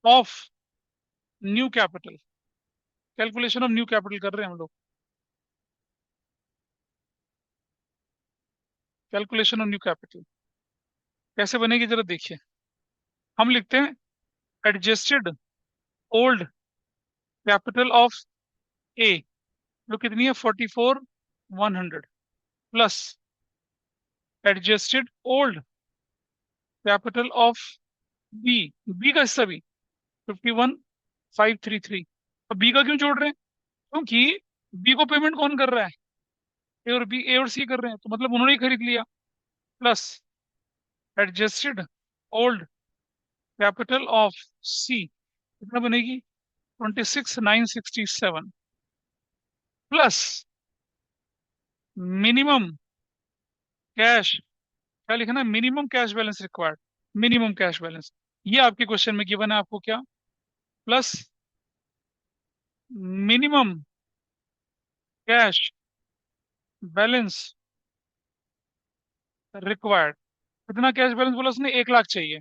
of new capital. Calculation of new capital कर रहे हैं हम लोग। कैलकुलेशन ऑफ न्यू कैपिटल कैसे बनेगी जरा देखिए। हम लिखते हैं adjusted old capital of A, जो कितनी है 44,100, plus adjusted old capital of B, B का हिस्सा भी 51,533। अब बी का क्यों जोड़ रहे हैं, क्योंकि बी को पेमेंट कौन कर रहा है, ए और सी कर रहे हैं, तो मतलब उन्होंने ही खरीद लिया। Plus adjusted old capital of C, कितना बनेगी 26,967, प्लस मिनिमम कैश, क्या लिखना है, minimum cash balance required. Minimum cash balance, ये आपके क्वेश्चन में गिवन है आपको क्या, plus minimum cash balance required. कितना कैश बैलेंस बोला उसने, 1 लाख चाहिए।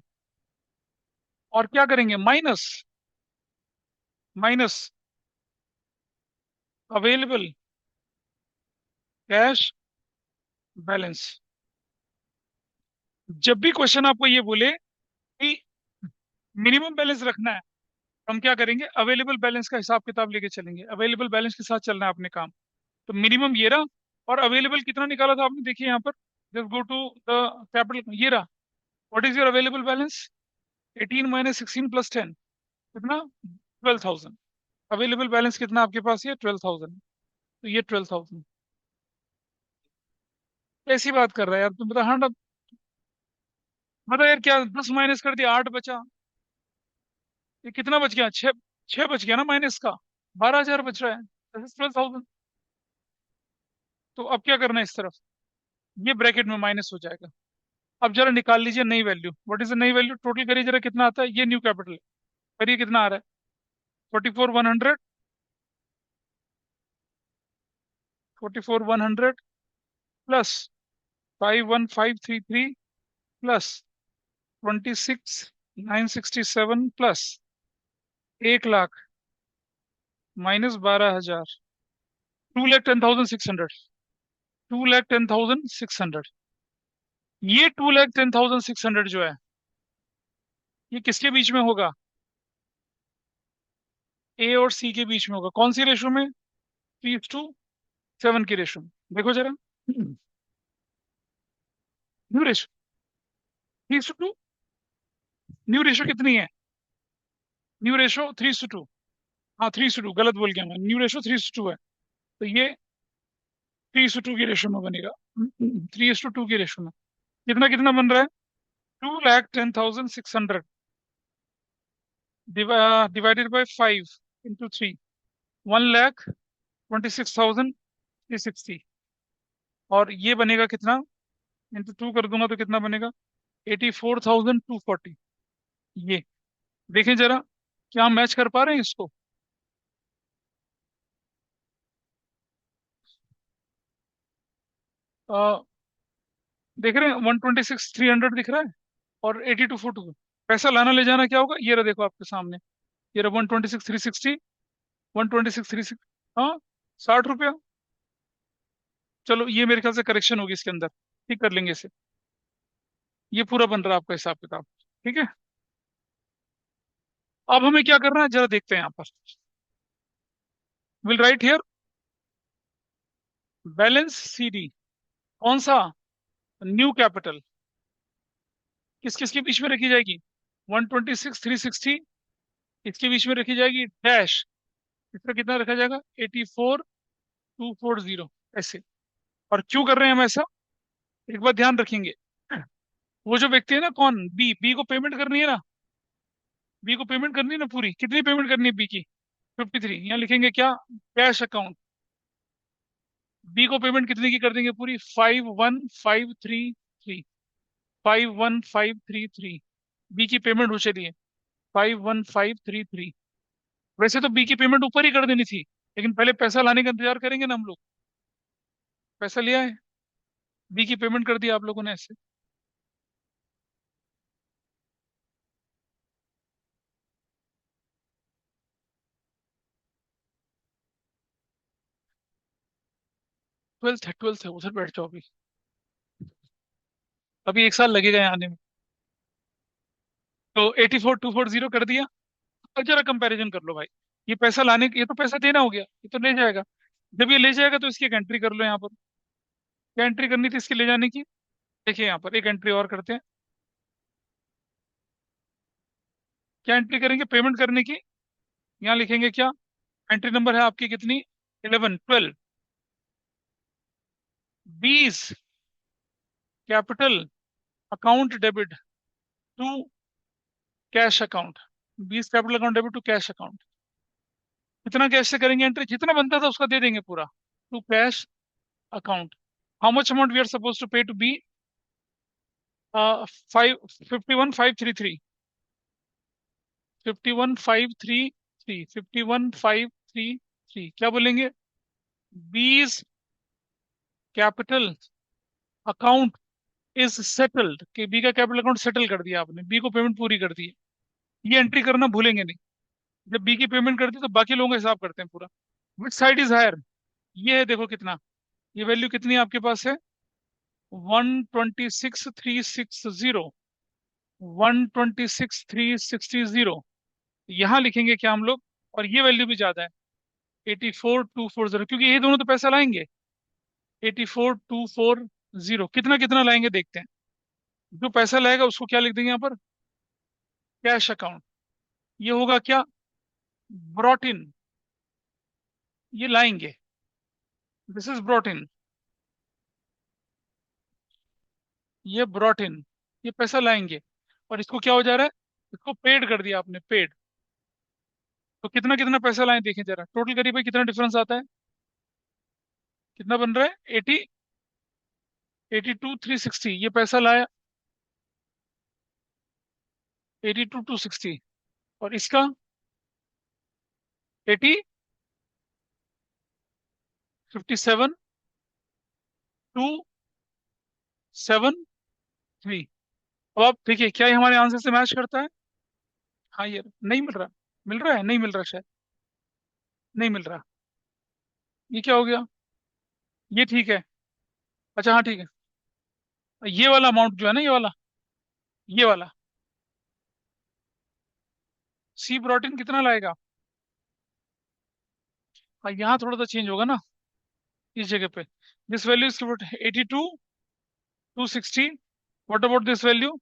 और क्या करेंगे, minus, minus available cash balance. जब भी क्वेश्चन आपको ये बोले कि मिनिमम बैलेंस रखना है, तो हम क्या करेंगे, अवेलेबल बैलेंस का हिसाब किताब लेके चलेंगे, अवेलेबल बैलेंस के साथ चलना है अपने काम। तो मिनिमम ये रहा, और अवेलेबल कितना निकाला था आपने, देखिए यहाँ पर, just go to the capital, ये रहा। What is your available balance, 18 minus 16 plus 10, कितना 12,000। अवेलेबल बैलेंस कितना आपके पास, ये 12,000। तो ये 12,000, ऐसी बात कर रहा है यार तुम, बता। हाँ बता यार, क्या 10 माइनस कर दिया 8 बचा, ये कितना बच गया, छह, छह बच गया ना माइनस का, 12,000 बच रहा है, 12,000। तो अब क्या करना है, इस तरफ ये ब्रैकेट में माइनस हो जाएगा। अब जरा निकाल लीजिए नई वैल्यू, व्हाट इज द नई वैल्यू, टोटल करिए जरा कितना आता है, ये न्यू कैपिटल है, करिए कितना आ रहा है, 44,100, 44,100 plus 51,533 plus 26,967 plus 1 lakh minus 12,000, 2,10,600, 2,10,600। ये 2,10,600 जो है, ये किसके बीच में होगा, ए और सी के बीच में होगा। कौन सी रेशो में, 3:7 की रेशो में। देखो जरा, न्यू रेशो 3:2, न्यू रेशो कितनी है, न्यू रेशो 3:2। हाँ 3:2, गलत बोल गया मैं, न्यू रेशो 3:2 है। तो ये 3:2 की रेशो में बनेगा, 3:2 की रेशो में। कितना कितना बन रहा है, 2,10,600 डिवाइडेड बाई 5 into 3, 1,26,360। और ये बनेगा कितना, इंटू 2 कर दूंगा तो कितना बनेगा, 84,240। ये देखें जरा, क्या हम मैच कर पा रहे हैं इसको। आ, देख रहे हैं 126,300 दिख रहा है, और 82,420। पैसा लाना ले जाना क्या होगा, ये रहा देखो आपके सामने, ये रहा 126,360, 126,360, हाँ 60 रुपया। चलो ये मेरे ख्याल से करेक्शन होगी इसके अंदर, ठीक कर लेंगे इसे। ये पूरा बन रहा है आपका हिसाब किताब, ठीक है। अब हमें क्या करना है जरा देखते हैं यहाँ पर, will write here balance C D, कौन सा, न्यू कैपिटल। किस किस के बीच में रखी जाएगी? 126 360 इसके बीच में रखी जाएगी, डैश इसका कितना रखा जाएगा? 84 240 ऐसे। और क्यों कर रहे हैं हम ऐसा? एक बात ध्यान रखेंगे, वो जो व्यक्ति है ना, कौन? बी, बी को पेमेंट करनी है ना, बी को पेमेंट करनी है ना पूरी। कितनी पेमेंट करनी है बी की? 53। यहाँ लिखेंगे क्या? Cash account. बी को पेमेंट कितने की कर देंगे पूरी? 51533। 51533 बी की पेमेंट हो चली है, 51533। वैसे तो बी की पेमेंट ऊपर ही कर देनी थी, लेकिन पहले पैसा लाने का इंतजार करेंगे ना हम लोग। पैसा लिया है, बी की पेमेंट कर दिया आप लोगों ने ऐसे। 12th है, 12th है, उधर बैठ जाओ अभी। अभी एक साल लगेगा यहाँ आने में। तो 84 240 कर दिया। अब जरा कंपैरिजन कर लो भाई। ये तो पैसा देना हो गया, ये तो ले जाएगा। जब ये ले जाएगा तो इसकी एक एंट्री कर लो यहाँ पर। क्या एंट्री करनी थी इसके ले जाने की? देखिए यहाँ पर एक एंट्री और करते हैं। क्या एंट्री करेंगे पेमेंट करने की? यहाँ लिखेंगे क्या? एंट्री नंबर है आपकी कितनी? 11 12। 20 capital account debit to cash account. 20 capital account debit to cash account. कितना कैश से करेंगे एंट्री? जितना बनता था उसका दे देंगे पूरा, to cash account. How much amount we are suppose to pay to be? 51 533। 51 533। क्या बोलेंगे? 20 कैपिटल अकाउंट इज सेटल्ड, कि बी का कैपिटल अकाउंट सेटल कर दिया आपने, बी को पेमेंट पूरी कर दी है। ये एंट्री करना भूलेंगे नहीं। जब बी की पेमेंट करती है तो बाकी लोगों का हिसाब करते हैं पूरा। Which side is higher? ये है, देखो कितना। ये वैल्यू कितनी आपके पास है? 126 360। 126 360। यहाँ लिखेंगे क्या हम लोग? और ये वैल्यू भी ज्यादा है, 84 240, क्योंकि ये दोनों तो पैसा लाएंगे। 84 240 कितना कितना लाएंगे देखते हैं। जो पैसा लाएगा उसको क्या लिख देंगे यहाँ पर? Cash account. ये होगा क्या? Brought in. ये लाएंगे, दिस इज ब्रॉट इन। ये ब्रॉट इन, ये पैसा लाएंगे। और इसको क्या हो जा रहा है? इसको पेड कर दिया आपने, पेड। तो कितना कितना पैसा लाए देखें जरा, टोटल करिए भाई, कितना डिफरेंस आता है? कितना बन रहा है? 82 360 ये पैसा लाया, 82 260। और इसका 80 57 273। अब आप देखिए क्या ये हमारे आंसर से मैच करता है? हाँ यार, नहीं मिल रहा। मिल रहा है? नहीं मिल रहा शायद। नहीं मिल रहा। ये क्या हो गया? ये ठीक है। अच्छा हाँ ठीक है। ये वाला अमाउंट जो है ना, ये वाला सी प्रोटीन कितना लाएगा? हाँ यहाँ थोड़ा सा चेंज होगा ना, इस जगह पे। This value is 82 260। What about this value?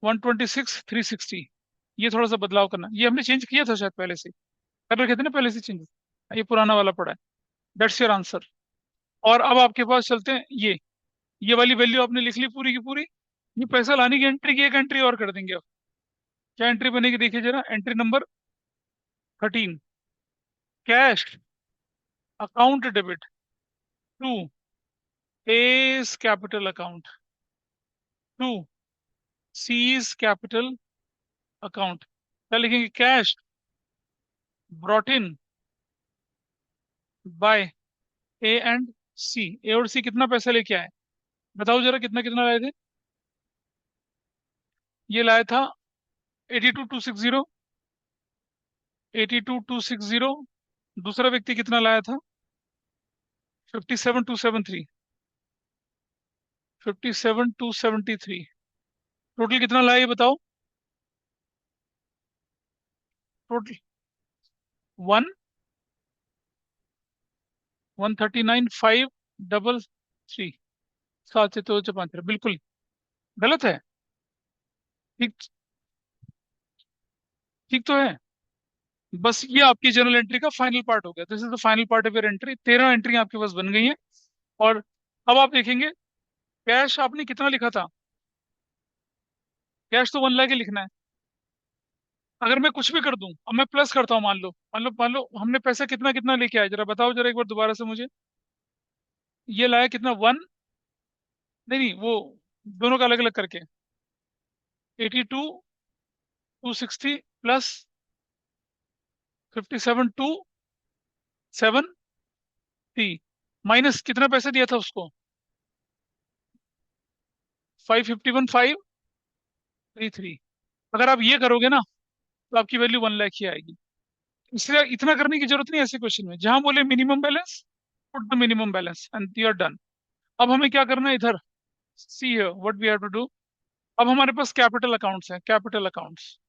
126 360। ये थोड़ा सा बदलाव करना, ये हमने चेंज किया था शायद पहले से, कर रखे थे ना पहले से चेंज। ये पुराना वाला पड़ा है। That's your answer. और अब आपके पास चलते हैं, ये वाली वैल्यू आपने लिख ली पूरी की पूरी। ये पैसा लाने की एंट्री की एक एंट्री और कर देंगे अब। क्या एंट्री बनेगी देखिए जरा, entry number 13। Cash account debit to A's capital account to C's capital account. क्या लिखेंगे? Cash brought in by A and C. A और सी कितना पैसा लेके आए? बताओ जरा, कितना कितना लाए थे? ये लाया था 82 260। 82 260। दूसरा व्यक्ति कितना लाया था? 57 273। 57 273। टोटल कितना लाया ये बताओ? Total one 139 533। 7 से 2 से 5, बिल्कुल गलत है। ठीक, ठीक तो है। बस ये आपकी जर्नल एंट्री का फाइनल पार्ट हो गया। This is the final part of your entry. 13 entry आपके पास बन गई हैं। और अब आप देखेंगे कैश आपने कितना लिखा था। कैश तो 1 लाख ही लिखना है। अगर मैं कुछ भी कर दूं, अब मैं प्लस करता हूँ, मान लो हमने पैसा कितना कितना लेके आए, जरा बताओ जरा एक बार दोबारा से मुझे। ये लाया कितना, वन, नहीं नहीं वो दोनों का अलग अलग करके। 82, 260 प्लस 57, 270 माइनस कितना पैसा दिया था उसको, 551,533। अगर आप ये करोगे ना तो आपकी वैल्यू 1 लाख ही आएगी। इसलिए इतना करने की जरूरत नहीं है ऐसे क्वेश्चन में। जहां बोले minimum balance, put the minimum balance and you are done. अब हमें क्या करना है इधर, see here what we have to do. अब हमारे पास कैपिटल अकाउंट्स हैं, कैपिटल अकाउंट्स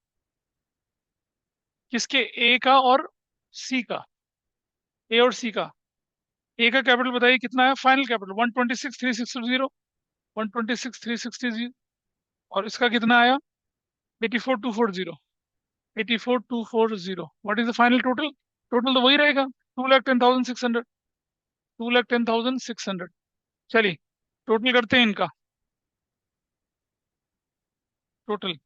किसके, ए का और सी का। ए और सी का। ए का कैपिटल बताइए कितना है, फाइनल कैपिटल 126,360, 126,360। और इसका कितना आया, 84,240, 84,240। What is the final total, total तो वही रहेगा, 2,10,600, 2,10,600। चलिए टोटल करते हैं इनका, टोटल।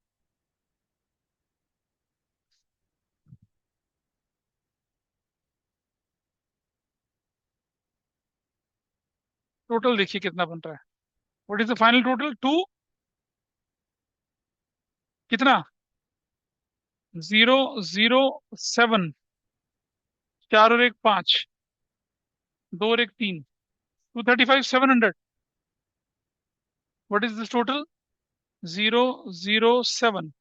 टोटल देखिए कितना बन रहा है। What is the final total, to कितना, 007, 4 और 1 5, 2 और 1 3, 235,700। व्हाट इज दिस टोटल, 007,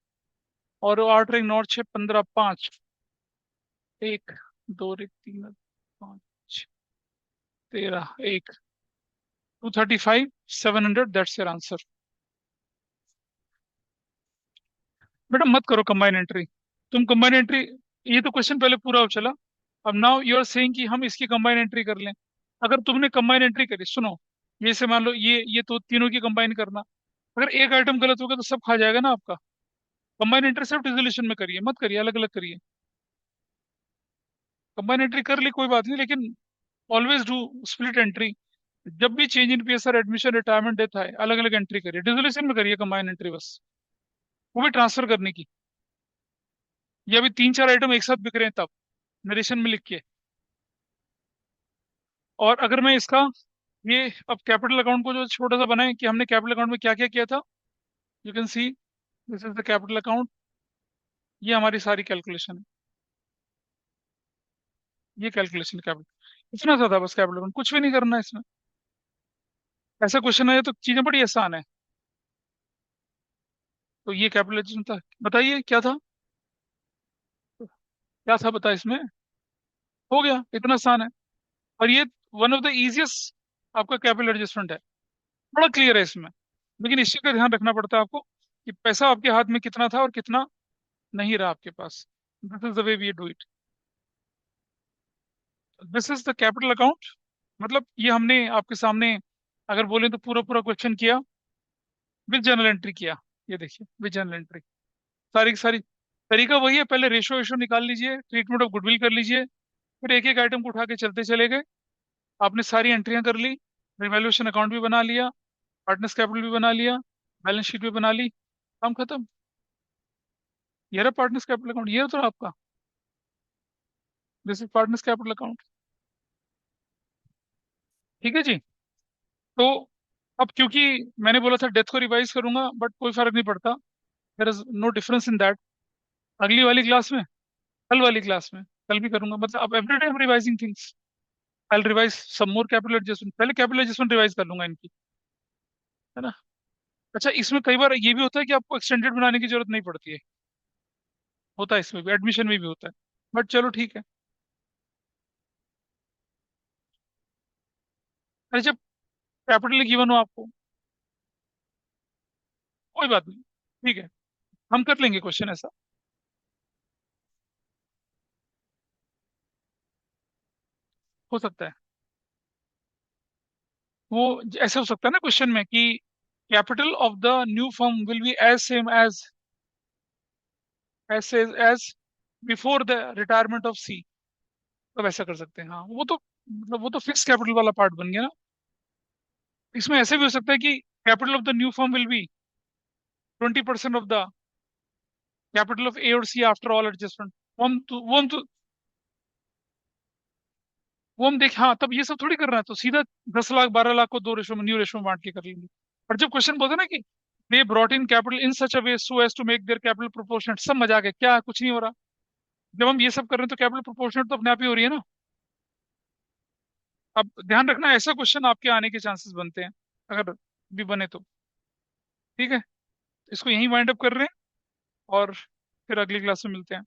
और 8 और 1 9 6 15 5, 1 2 और 1 3 5 13, 235,700। That's your answer. बेटा मत करो कंबाइन एंट्री, तुम कंबाइन एंट्री, ये तो क्वेश्चन पहले पूरा हो चला। अब नाउ यू आर सेइंग कि हम इसकी कंबाइन एंट्री कर लें। अगर तुमने कंबाइन एंट्री करी, सुनो, ये से मान लो ये तो तीनों की कंबाइन करना। अगर एक आइटम गलत हो गया तो सब खा जाएगा ना आपका। कंबाइन एंट्री सिर्फ रिजोल्यूशन में करिए, मत करिए अलग अलग करिए। कंबाइन एंट्री कर ली कोई बात नहीं, लेकिन ऑलवेज डू स्प्लिट एंट्री। जब भी change in PSR, admission, retirement, death आए, अलग अलग एंट्री करिए, डिसोल्यूशन में करिए कंबाइन एंट्री बस, वो भी ट्रांसफर करने की। ये अभी 3 4 आइटम एक साथ बिक रहे हैं तब, नरेशन में लिख के। और अगर मैं इसका, ये अब कैपिटल अकाउंट को जो छोटा सा बनाए कि हमने कैपिटल अकाउंट में क्या क्या किया था, you can see this is the capital account. ये हमारी सारी कैलकुलेशन है, ये कैलकुलेशन कैपिटल, इतना सा था बस कैपिटल अकाउंट, कुछ भी नहीं करना है इसमें। ऐसा क्वेश्चन है तो चीजें बड़ी आसान है। तो ये कैपिटलाइजेशन था, बताइए क्या था, क्या था बता इसमें। हो गया, इतना आसान है। और ये वन ऑफ द इजिएस्ट आपका कैपिटल एडजस्टमेंट है, बड़ा क्लियर है इसमें। लेकिन इस चीज का ध्यान रखना पड़ता है आपको कि पैसा आपके हाथ में कितना था और कितना नहीं रहा आपके पास। This is the way we do it. This is the capital account. मतलब ये हमने आपके सामने अगर बोले तो पूरा पूरा क्वेश्चन किया, विद जर्नल एंट्री किया। ये देखिए विद जर्नल एंट्री, सारी की सारी। तरीका वही है, पहले रेशो वेशो निकाल लीजिए, ट्रीटमेंट ऑफ गुडविल कर लीजिए, फिर एक एक आइटम को उठा के चलते चले गए। आपने सारी एंट्रियां कर ली, रिवैल्यूएशन अकाउंट भी बना लिया, पार्टनर्स कैपिटल भी बना लिया, बैलेंस शीट भी बना ली, काम खत्म। ये रहा पार्टनर्स कैपिटल अकाउंट, ये तो रहा आपका, this is partners capital account. ठीक है जी। तो अब क्योंकि मैंने बोला था डेथ को रिवाइज करूंगा, बट कोई फर्क नहीं पड़ता, there is no difference in that. अगली वाली क्लास में, कल वाली क्लास में, कल भी करूंगा, मतलब अब every day I am revising things. I revise some more capital adjustment, पहले कैपिटल एडजस्टमेंट रिवाइज कर लूंगा इनकी, है ना। अच्छा इसमें कई बार ये भी होता है कि आपको एक्सटेंडेड बनाने की जरूरत नहीं पड़ती है, होता है इसमें भी, एडमिशन में भी होता है। बट चलो ठीक है। अरे जब कैपिटल गिवन हो आपको, कोई बात नहीं, ठीक है, हम कर लेंगे क्वेश्चन ऐसा। हो सकता है वो, ऐसे हो सकता है ना क्वेश्चन में कि capital of the new firm will be as same as ऐसे as before the retirement of C. तो वैसा कर सकते हैं, हाँ वो तो मतलब वो तो फिक्स कैपिटल वाला पार्ट बन गया ना। इसमें ऐसे भी हो सकता है कि capital of the new firm will be 20% of the capital of A और सी आफ्टर ऑल एडजस्टमेंट। वो हम देख, हाँ तब ये सब थोड़ी कर रहा है, तो सीधा 10 लाख 12 लाख को दो रेशो में, न्यू रेशो में बांट के कर लेंगे। और जब क्वेश्चन बोलते हैं ना कि they brought in capital in such a way so as to make their capital proportionate, सब मजाक है, क्या कुछ नहीं हो रहा। जब हम ये सब कर रहे हैं तो कैपिटल प्रोपोर्शनेट तो अपने आप ही हो रही है ना। अब ध्यान रखना, ऐसा क्वेश्चन आपके आने के चांसेस बनते हैं, अगर भी बने तो। ठीक है, इसको यहीं वाइंड अप कर रहे हैं और फिर अगली क्लास में मिलते हैं।